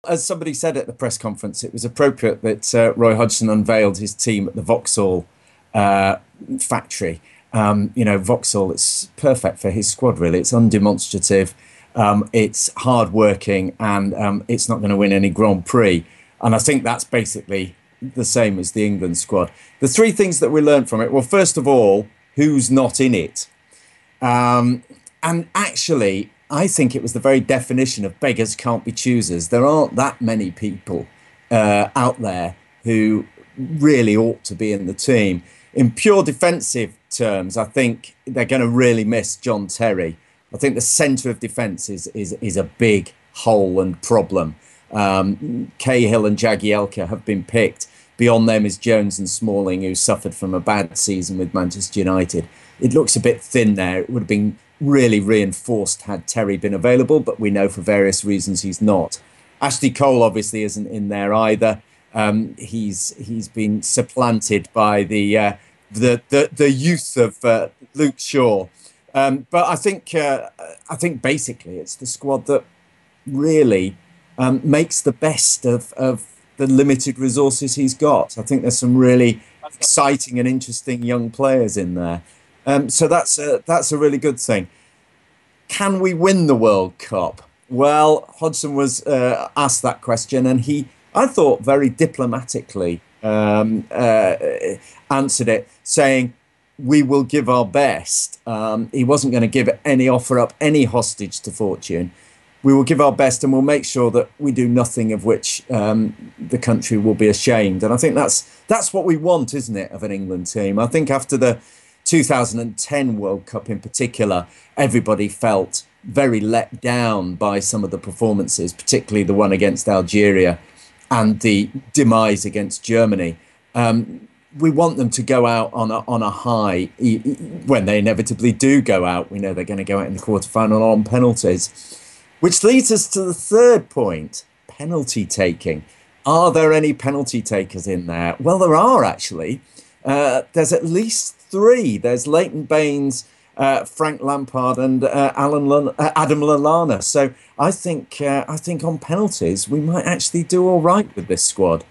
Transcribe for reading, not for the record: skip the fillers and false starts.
As somebody said at the press conference, it was appropriate that Roy Hodgson unveiled his team at the Vauxhall uh, factory. Vauxhall, it's perfect for his squad, really. It's undemonstrative, it's hard-working, and it's not going to win any Grand Prix. And I think that's basically the same as the England squad. The three things that we learned from it, well, first of all, who's not in it? And actually, I think it was the very definition of beggars can't be choosers. There aren't that many people out there who really ought to be in the team. In pure defensive terms, I think they're going to really miss John Terry. I think the centre of defence is a big hole and problem. Cahill and Jagielka have been picked. Beyond them is Jones and Smalling, who suffered from a bad season with Manchester United. It looks a bit thin there. It would have been really reinforced had Terry been available, but we know for various reasons he's not. Ashley Cole obviously isn't in there either. He's been supplanted by the youth of Luke Shaw. But I think basically it's the squad that really makes the best of the limited resources he's got. I think there's some really exciting and interesting young players in there. So that's a really good thing. Can we win the World Cup? Well, Hodgson was asked that question, and he, I thought, very diplomatically answered it, saying, "We will give our best." He wasn't going to give any offer up any hostage to fortune. We will give our best, and we'll make sure that we do nothing of which the country will be ashamed. And I think that's what we want, isn't it, of an England team? I think after the 2010 World Cup in particular, everybody felt very let down by some of the performances, particularly the one against Algeria and the demise against Germany. We want them to go out on a high when they inevitably do go out. We know they're going to go out in the quarterfinal on penalties, which leads us to the third point: penalty taking. Are there any penalty takers in there? Well, there are actually. There's at least three. There's Leighton Baines, Frank Lampard, and Adam Lallana. So I think on penalties we might actually do all right with this squad.